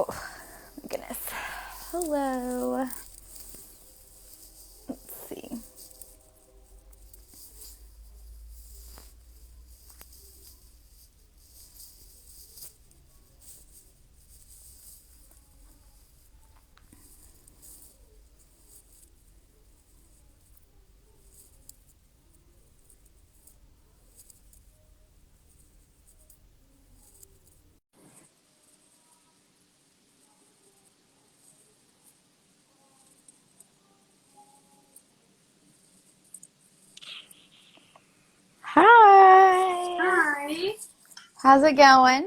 Oh, my goodness. Hello. Let's see. Hi. Hi, How's it going?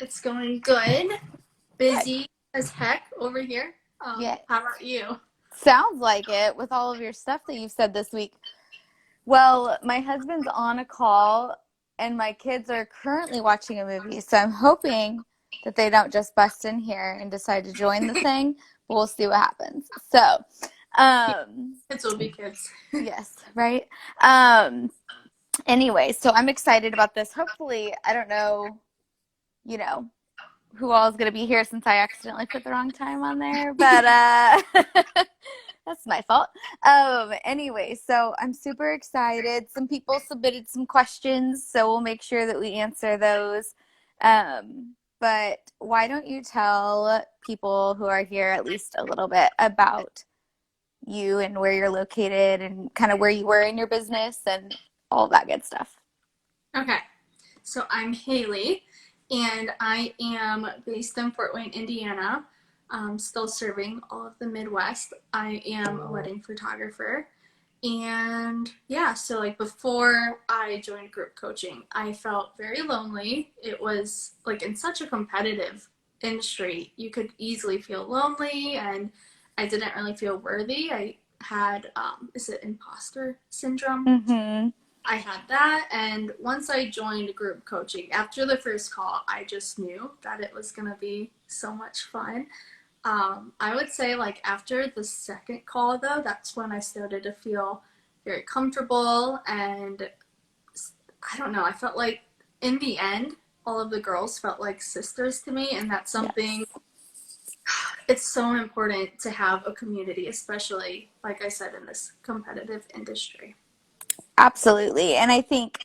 it's going good. Good. Busy as heck over here. Yeah. How about you? Sounds like it with all of your stuff that you've said this week. Well, my husband's on a call and my kids are currently watching a movie, so I'm hoping that they don't just bust in here and decide to join the thing, but we'll see what happens. So, um, Kids will be kids. yes, right? Um, anyway, so I'm excited about this. Hopefully, I don't know, you know, who all is going to be here since I accidentally put the wrong time on there, but that's my fault. Anyway, so I'm super excited. Some people submitted some questions, so we'll make sure that we answer those. But why don't you tell people who are here at least a little bit about you and where you're located and kind of where you were in your business and all that good stuff. Okay, so I'm Haley, and I am based in Fort Wayne, Indiana. Still serving all of the Midwest. I am a wedding photographer. And yeah, so like before I joined group coaching, I felt very lonely. It was like in such a competitive industry, you could easily feel lonely, and I didn't really feel worthy. I had, is it imposter syndrome? Mm-hmm. I had that, and once I joined group coaching, after the first call, I just knew that it was gonna be so much fun. I would say like after the second call though, that's when I started to feel very comfortable, and I don't know, I felt like in the end, all of the girls felt like sisters to me, and that's something. Yes. It's so important to have a community, especially like I said in this competitive industry. Absolutely. And I think,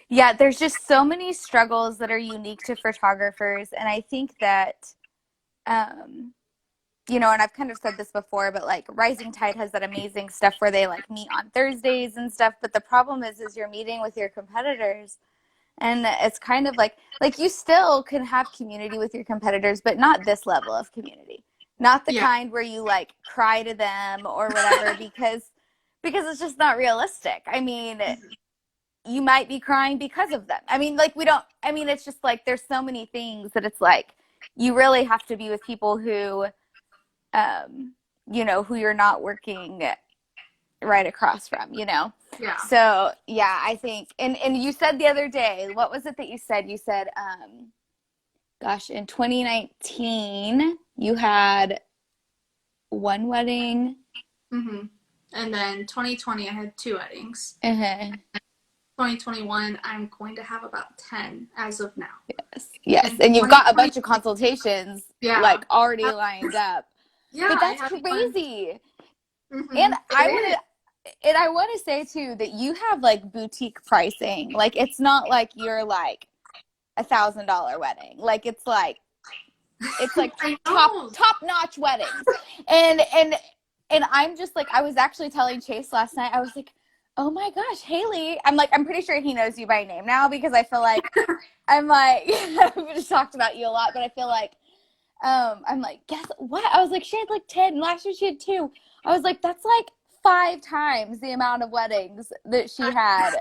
yeah, there's just so many struggles that are unique to photographers. And I think that, um, and I've kind of said this before, but like Rising Tide has that amazing stuff where they like meet on Thursdays and stuff. But the problem is you're meeting with your competitors. And it's kind of like you still can have community with your competitors, but not this level of community. Not the Yeah. kind where you like cry to them or whatever because it's just not realistic. I mean, you might be crying because of them. I mean, like we don't I mean, it's just like there's so many things that it's like you really have to be with people who who you're not working right across from. Yeah. So yeah, I think and you said the other day, what was it that you said? You said, gosh, in 2019 you had one wedding. Mm-hmm. And then 2020, I had two weddings. Uh-huh. 2021, I'm going to have about 10 as of now. Yes, yes, And and you've got a 2020, bunch of consultations yeah. like already lined up. Yeah, But I that's had one. crazy. Mm-hmm. And It I want is. to and I want to say too that you have like boutique pricing. Like it's not like you're like $1,000 wedding. Like it's like I top know. top notch weddings. And I'm just like I was actually telling Chase last night. I was like, "Oh my gosh, Haley." I'm pretty sure he knows you by name now because I feel like I'm like we just talked about you a lot, but I feel like I'm like, "Guess what?" I was like, "She had like 10. Last year she had 2." I was like, "That's like 5 times the amount of weddings that she I, had."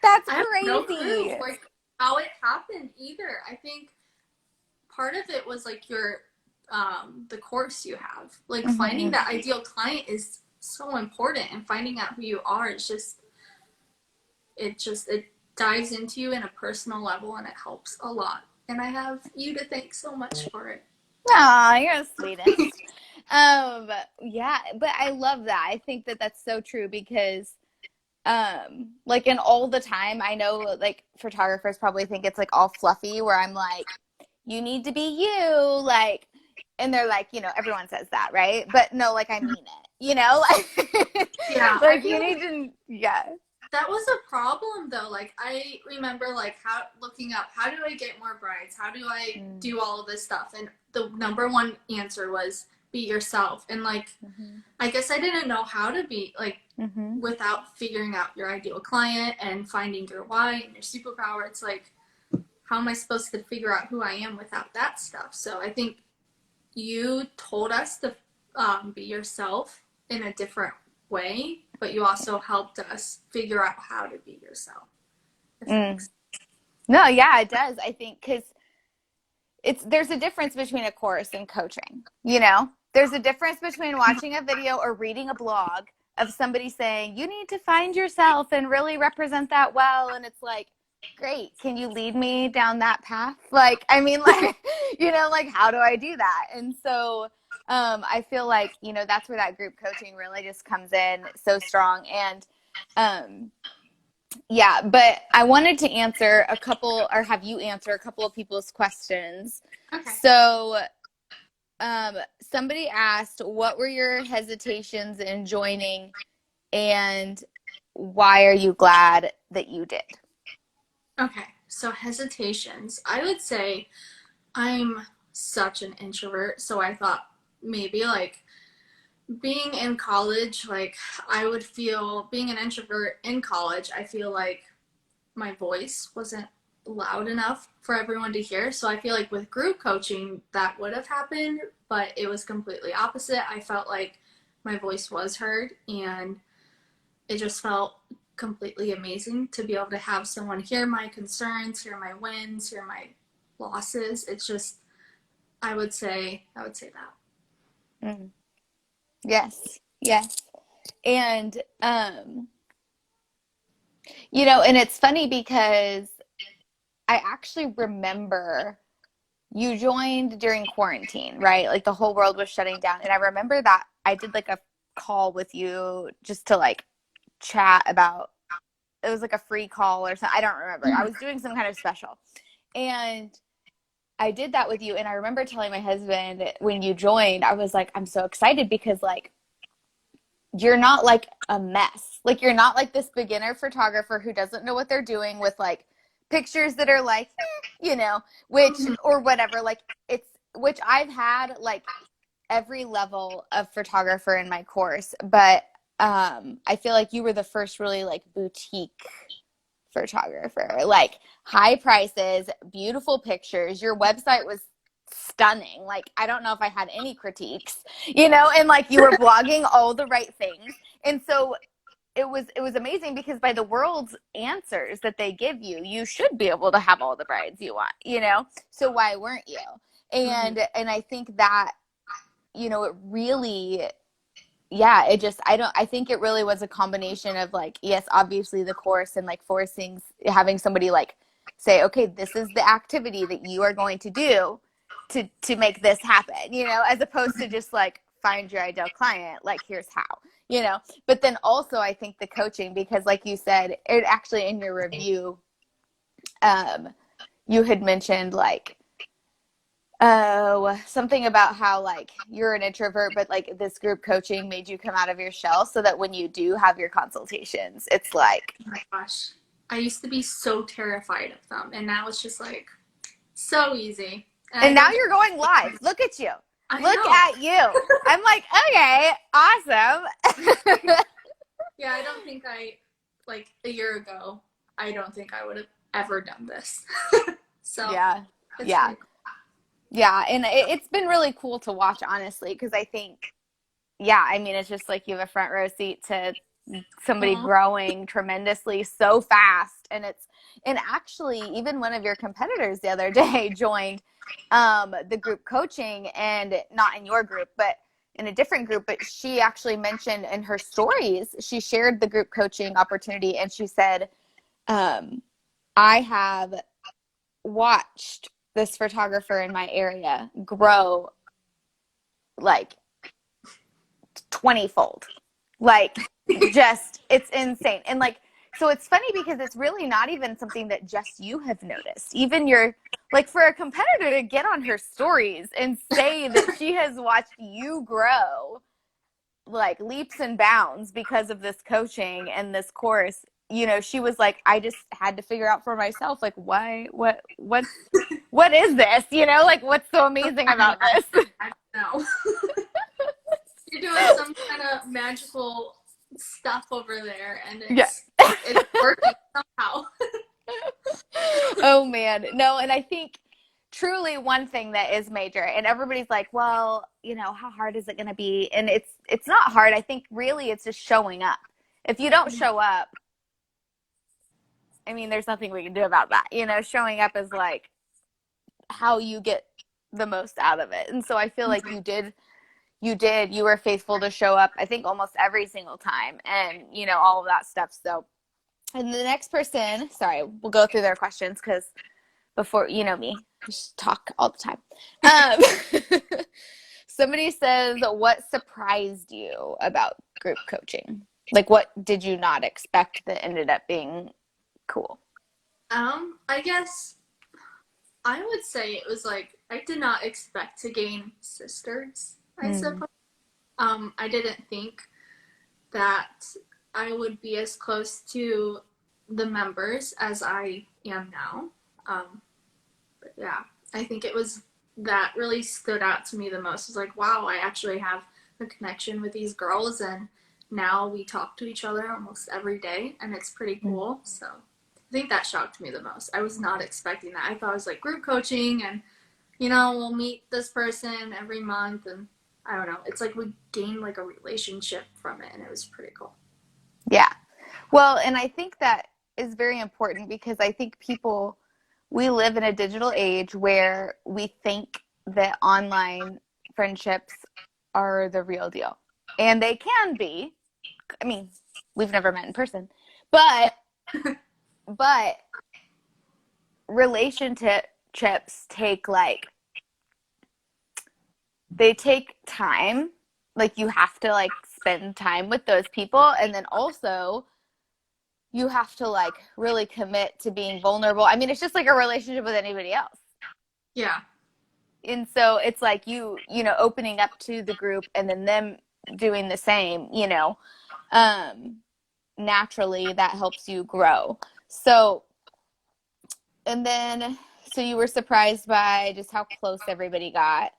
That's I have no clue crazy. like how it happened either. I think part of it was like your the course you have. Like finding Mhm. that ideal client is so important, and finding out who you are is just it dives into you in a personal level, and it helps a lot. And I have you to thank so much for it. Aw, you're the sweetest. Um, yeah, but I love that. I think that that's so true because, like in all the time, I know like photographers probably think it's like all fluffy where I'm like, you need to be you, like, and they're like, everyone says that, right? But no, like, I mean it, like, Yeah, I like feel you like need to, yeah. that was a problem though. Like I remember like how looking up how do I get more brides? How do I Mm-hmm. do all of this stuff? And the number one answer was be yourself. And like I guess I didn't know how to be like Mm-hmm. without figuring out your ideal client and finding your why and your superpower. It's like how am I supposed to figure out who I am without that stuff? So I think you told us to be yourself in a different way, but you also helped us figure out how to be yourself. If that Mm. makes No, yeah, it does. I think because there's a difference between a course and coaching. There's a difference between watching a video or reading a blog of somebody saying you need to find yourself and really represent that well, and it's like, great, can you lead me down that path? Like, I mean, like, like, how do I do that? And so I feel like that's where that group coaching really just comes in so strong. And um yeah, but I wanted to answer a couple, or have you answer a couple of people's questions. sense. Okay. So, somebody asked, what were your hesitations in joining, and why are you glad that you did? Okay. So hesitations. I would say I'm such an introvert, so I thought maybe like being in college, like I would feel being an introvert in college, I feel like my voice wasn't loud enough for everyone to hear. So I feel like with group coaching, that would have happened, but it was completely opposite. I felt like my voice was heard, and it just felt completely amazing to be able to have someone hear my concerns, hear my wins, hear my losses. It's just, I would say that. Mm. Yes, yes. And, and it's funny because I actually remember you joined during quarantine, right? Like the whole world was shutting down. And I remember that I did like a call with you just to like chat about, it was like a free call or something. I don't remember. I was doing some kind of special. And I did that with you. And I remember telling my husband when you joined, I was like, I'm so excited because like you're not like a mess. Like you're not like this beginner photographer who doesn't know what they're doing with like pictures that are like, which or whatever. Like it's which I've had like every level of photographer in my course, but I feel like you were the first really like boutique photographer, like high prices, beautiful pictures. Your website was stunning. Like, I don't know if I had any critiques, and like you were blogging all the right things. And so it was amazing because by the world's answers that they give you, you should be able to have all the brides you want. So why weren't you? And I think that, it really, yeah, I think it really was a combination of like, yes, obviously the course and like having somebody like say, okay, this is the activity that you are going to do to make this happen, as opposed to just like find your ideal client, like here's how. But then also I think the coaching, because like you said, it actually in your review, you had mentioned like, oh, something about how like you're an introvert, but like this group coaching made you come out of your shell so that when you do have your consultations, it's like, Oh my gosh. I used to be so terrified of them, and now it's just like so easy. And I and now don't, you're going live. Look at you. I Look know. at you. I'm like, okay, awesome. Yeah, I don't think like a year ago, I don't think I would have ever done this. So Yeah. it's Yeah. pretty cool. Yeah. And it's been really cool to watch, honestly, because I think, yeah, I mean, it's just like you have a front row seat to somebody Aw. growing tremendously so fast. And actually, even one of your competitors the other day joined the group coaching, and not in your group, but in a different group. But she actually mentioned in her stories, she shared the group coaching opportunity, and she said, um, I have watched this photographer in my area grow like 20-fold. Like, just, it's insane. And like, so it's funny because it's really not even something that just you have noticed. Even your like for a competitor to get on her stories and say that she has watched you grow like leaps and bounds because of this coaching and this course, you know, she was like, I just had to figure out for myself, like, why, what is this? You know, like, what's so amazing I about this? don't know. You're doing some kind of magical stuff over there, and Yeah. it's working somehow. Oh man, no, and I think truly one thing that is major, and everybody's like, well, you know, how hard is it going to be? And it's not hard. I think really it's just showing up. If you don't show up, I mean, there's nothing we can do about that. You know, showing up is like how you get the most out of it. And so I feel like you were faithful to show up, I think almost every single time, and you know, all of that stuff. So, and the next person, sorry, we'll go through their questions because before, you know me, I just talk all the time. Somebody says, what surprised you about group coaching? Like, what did you not expect that ended up being cool? I guess I would say it was like I did not expect to gain sisters, I Mm. suppose. I didn't think that I would be as close to the members as I am now. But yeah, I think it was that really stood out to me the most. It was like, wow, I actually have a connection with these girls, and now we talk to each other almost every day, and it's pretty Mm. cool. So I think that shocked me the most. I was not expecting that. I thought it was like group coaching, and we'll meet this person every month, and I don't know. It's like we gained like a relationship from it, and it was pretty cool. Yeah. Well, and I think that is very important because I think we live in a digital age where we think that online friendships are the real deal. And they can be. I mean, we've never met in person, but but relationships take like they take time. Like you have to like spend time with those people, and then also you have to like really commit to being vulnerable. I mean, it's just like a relationship with anybody else. Yeah. And so it's like you know, opening up to the group and then them doing the same, you know, um, naturally that helps you grow. So, and then, so you were surprised by just how close everybody got.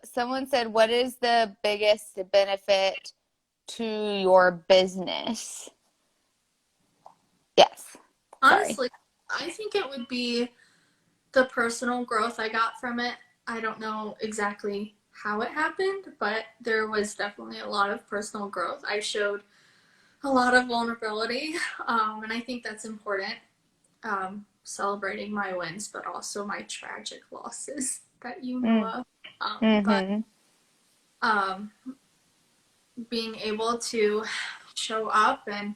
Someone said, what is the biggest benefit to your business? Yes. Sorry. Honestly, I think it would be the personal growth I got from it. I don't know exactly how it happened, but there was definitely a lot of personal growth. I showed a lot of vulnerability, and I think that's important. Celebrating my wins, but also my tragic losses that you know Mm, of. But mm-hmm. um, being able to show up and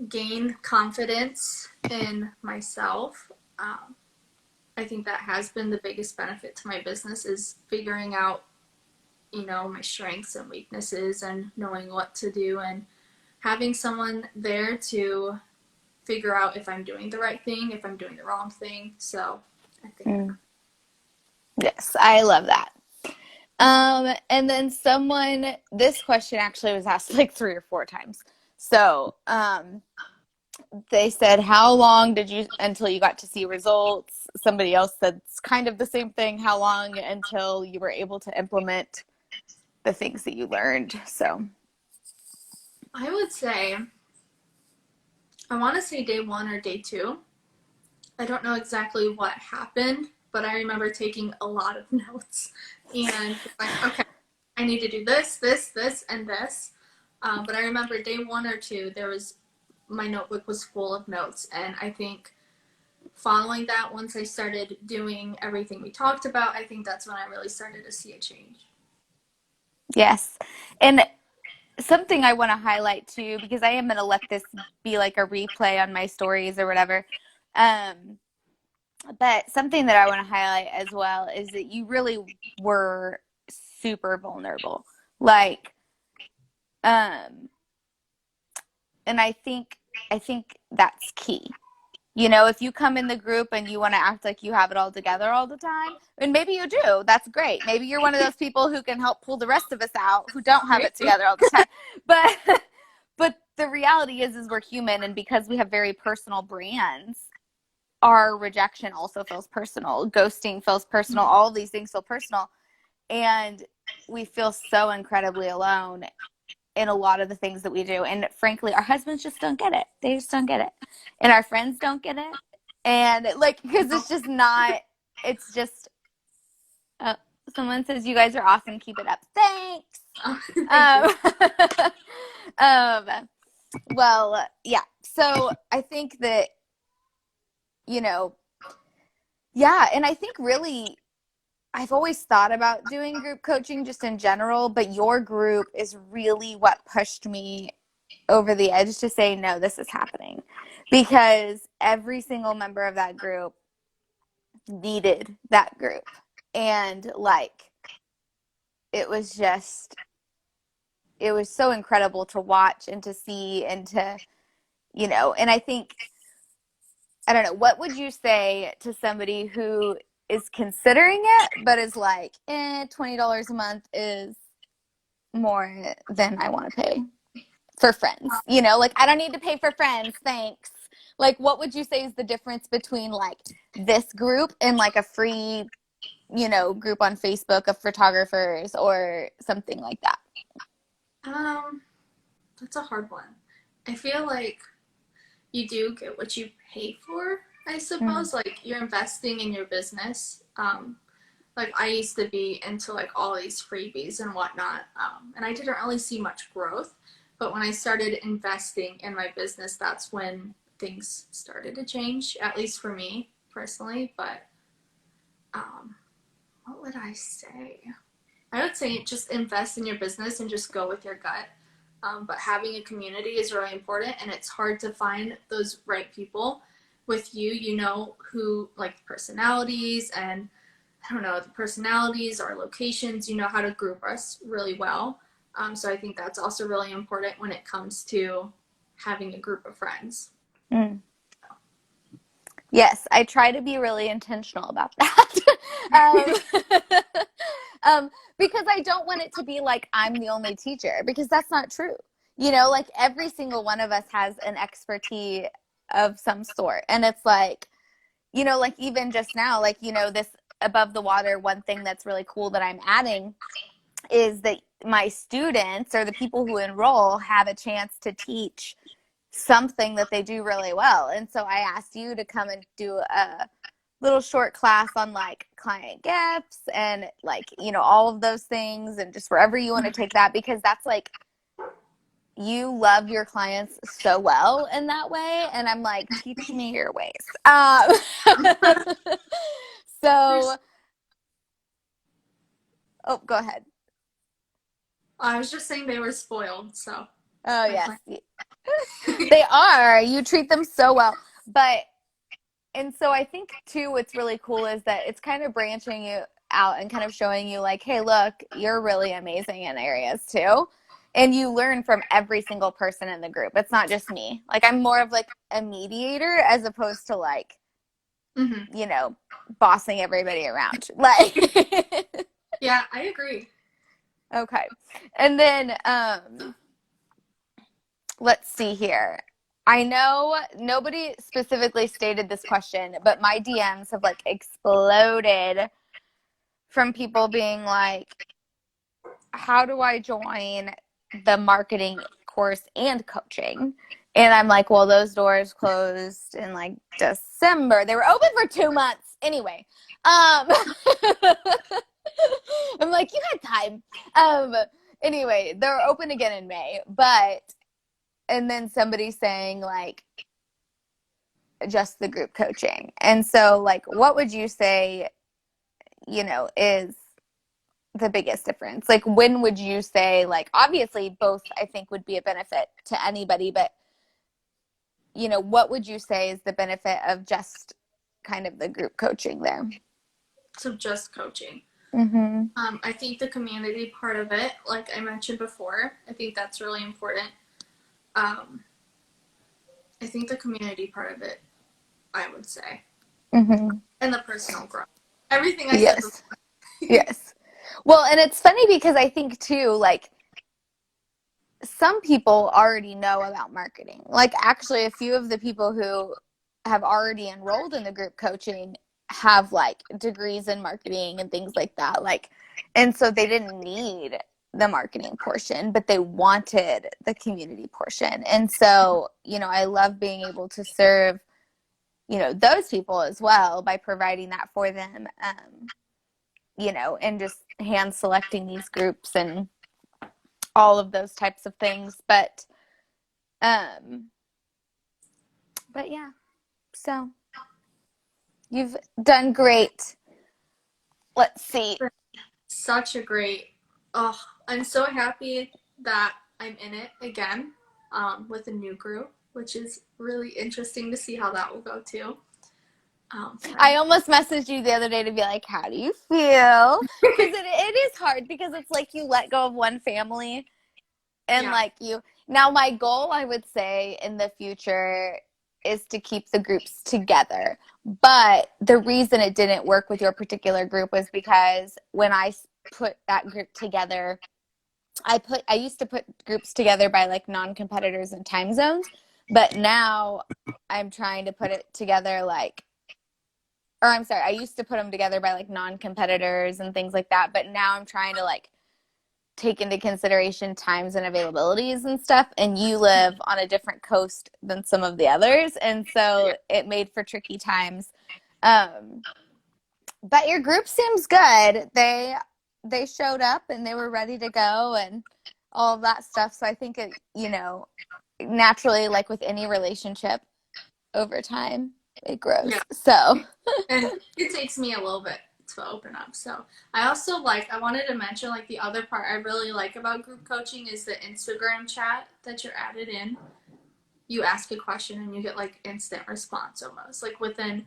gain confidence in myself, I think that has been the biggest benefit to my business is figuring out, my strengths and weaknesses and knowing what to do and having someone there to figure out if I'm doing the right thing, if I'm doing the wrong thing. So I think Mm. Yes, I love that. And then this question actually was asked like three or four times. So, they said, how long did you until you got to see results? Somebody else said it's kind of the same thing. How long until you were able to implement the things that you learned? So, I would say, I want to say day one or day two. I don't know exactly what happened, but I remember taking a lot of notes and like, okay, I need to do this, this, this, and this. But I remember day one or two, my notebook was full of notes, and I think following that, once I started doing everything we talked about, I think that's when I really started to see a change. yes. And something I want to highlight too, because I am going to let this be like a replay on my stories or whatever. Um, but something that I want to highlight as well is that you really were super vulnerable. Like, um, and I think that's key. You know, if you come in the group and you want to act like you have it all together all the time, and maybe you do, that's great. Maybe you're one of those people who can help pull the rest of us out who don't have it Maybe. together all the time. But but the reality is we're human, and because we have very personal brands, our rejection also feels personal. Ghosting feels personal. All of these things feel personal, and we feel so incredibly alone in a lot of the things that we do. And frankly, our husbands just don't get it. They just don't get it. And our friends don't get it. And like, because it's just not, it's just, uh, someone says, you guys are awesome. Keep it up. Thanks. Thank you. Um, well, yeah. So I think that, you know, yeah. And I think really, I've always thought about doing group coaching just in general, but your group is really what pushed me over the edge to say, no, this is happening. Because every single member of that group needed that group. And like, it was just, it was so incredible to watch and to see and to, and I think, I don't know, what would you say to somebody who is considering it, but is like, $20 a month is more than I want to pay for friends? Like, I don't need to pay for friends, thanks. Like, what would you say is the difference between like this group and like a free, group on Facebook of photographers or something like that? Um, that's a hard one. I feel like you do get what you pay for, I Mm. suppose. Like you're investing in your business. Like I used to be into like all these freebies and whatnot, and I didn't really see much growth. But when I started investing in my business, that's when things started to change, at least for me personally. But um, what would I say? I would say just invest in your business and just go with your gut. But having a community is really important, and it's hard to find those right people with you. You know who like personalities and I don't know the personalities or locations. You know how to group us really well. So I think that's also really important when it comes to having a group of friends. Mm. Yes, I try to be really intentional about that. um, because I don't want it to be like I'm the only teacher, because that's not true. Like every single one of us has an expertise of some sort. And it's like, like even just now, like, this above the water, one thing that's really cool that I'm adding is that my students or the people who enroll have a chance to teach something that they do really well. And so I asked you to come and do a little short class on like client gifts and like, all of those things, and just wherever you want to take that, because that's like, you love your clients so well in that way. And I'm like, teach me your ways. So, There's, oh, go ahead. I was just saying they were spoiled, so Oh, my yes. client. They are. You treat them so well. But And so I think too, what's really cool is that it's kind of branching you out and kind of showing you like, hey, look, you're really amazing in areas too. And you learn from every single person in the group. It's not just me. Like I'm more of like a mediator as opposed to like, Mm-hmm. you know, bossing everybody around. Like Yeah, I agree. okay. And then let's see here. I know nobody specifically stated this question, but my DMs have like exploded from people being like, how do I join the marketing course and coaching? And I'm like, well, those doors closed in like December. They were open for 2 months. Anyway, I'm like, you had time. Anyway, they're open again in May. And then somebody saying like, just the group coaching. And so, like, what would you say, is the biggest difference? Like, when would you say, like, obviously both I think would be a benefit to anybody, but, what would you say is the benefit of just kind of the group coaching there? So just coaching. Mm-hmm. I think the community part of it, like I mentioned before, I think that's really important. Um, I think the community part of it I would say, Mm-hmm. and the personal growth. Everything I said Yes. before. Yes. Well, and it's funny because I think too, like some people already know about marketing. Like actually a few of the people who have already enrolled in the group coaching have like degrees in marketing and things like that. Like and so they didn't need the marketing portion, but they wanted the community portion. And so, I love being able to serve, those people as well by providing that for them. And just hand selecting these groups and all of those types of things. Um, but yeah, so you've done great. Let's see. Such a great. Oh, I'm so happy that I'm in it again, with a new group, which is really interesting to see how that will go too. I almost messaged you the other day to be like, how do you feel? Because it is hard because it's like you let go of one family and Yeah, like now my goal I would say in the future is to keep the groups together, but the reason it didn't work with your particular group was because when I put that group together, I used to put groups together by like non-competitors and time zones, but now I'm trying to put it together like, or I'm sorry, I used to put them together by like non-competitors and things like that, but now I'm trying to like take into consideration times and availabilities and stuff, and you live on a different coast than some of the others, and yeah, so it made for tricky times. um but your group seems good. They showed up and they were ready to go and all of that stuff, so I think it, naturally, like with any relationship, over time it yeah. grows. So And it takes me a little bit to open up. So I also I wanted to mention like the other part I really like about group coaching is the Instagram chat that you're added in. You ask a question and you get like instant response almost like within,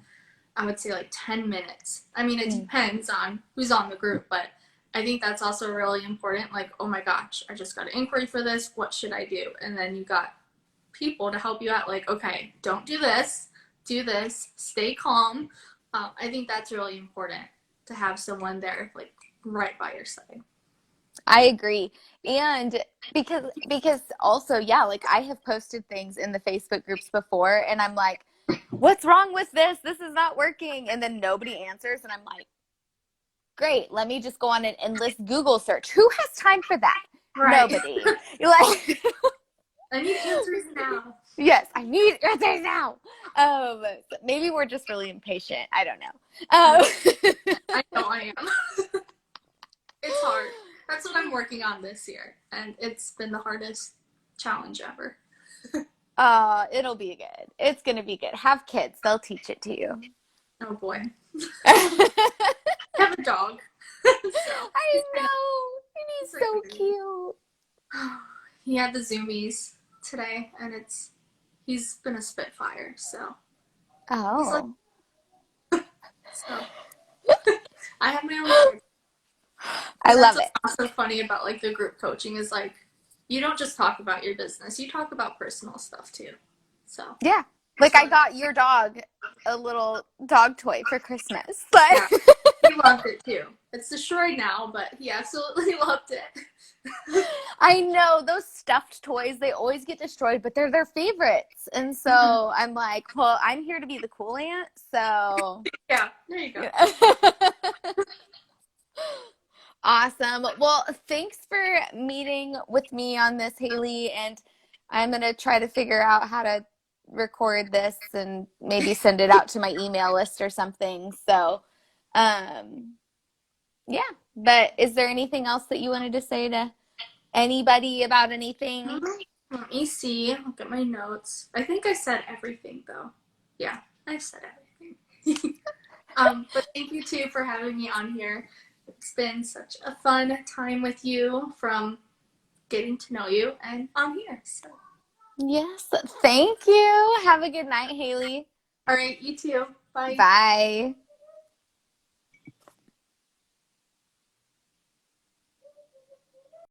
I would say, like 10 minutes. I mean, it depends on who's on the group, but I think that's also really important. Like, oh my gosh, I just got an inquiry for this. What should I do? And then you got people to help you out. Like, okay, don't do this, stay calm. I think that's really important to have someone there, like, right by your side. I agree. And because also, yeah, like I have posted things in the Facebook groups before and I'm like, what's wrong with this? This is not working. And then nobody answers and I'm like, great, let me just go on an endless Google search. Who has time for that? Right. Nobody. You're like I need answers now. yes, I need answers now. Maybe we're just really impatient. I don't know. I know I am. It's hard. That's what I'm working on this year, and it's been the hardest challenge ever. It'll be good. It's gonna be good. Have kids, they'll teach it to you. Oh boy. I I have a dog. So know. And he's he's like so cute. he had the zoomies today, and he's been a spitfire. So he's like, Oh. so I have my own kids. I And that's love what's it. also funny about like the group coaching is like you don't just talk about your business, you talk about personal stuff too. So Yeah. it's Like I really, got your dog a little dog toy for Christmas. yeah. But He loved it too. It's destroyed now, but he absolutely loved it. I know those stuffed toys, they always get destroyed, but they're their favorites. And Mhm. so I'm like, well, I'm here to be the cool aunt. So Yeah, there you go. yeah. Awesome. Well, thanks for meeting with me on this, Haley. And I'm going to try to figure out how to record this and maybe send it out to my email list or something. So, um, yeah. But is there anything else that you wanted to say to anybody about anything? Let me see. Look at my notes. I think I said everything though. Yeah, I said everything. But thank you too for having me on here. It's been such a fun time with you from getting to know you and I'm here. So Yes. Thank you. Have a good night, Haley. all right, you too. Bye. Bye.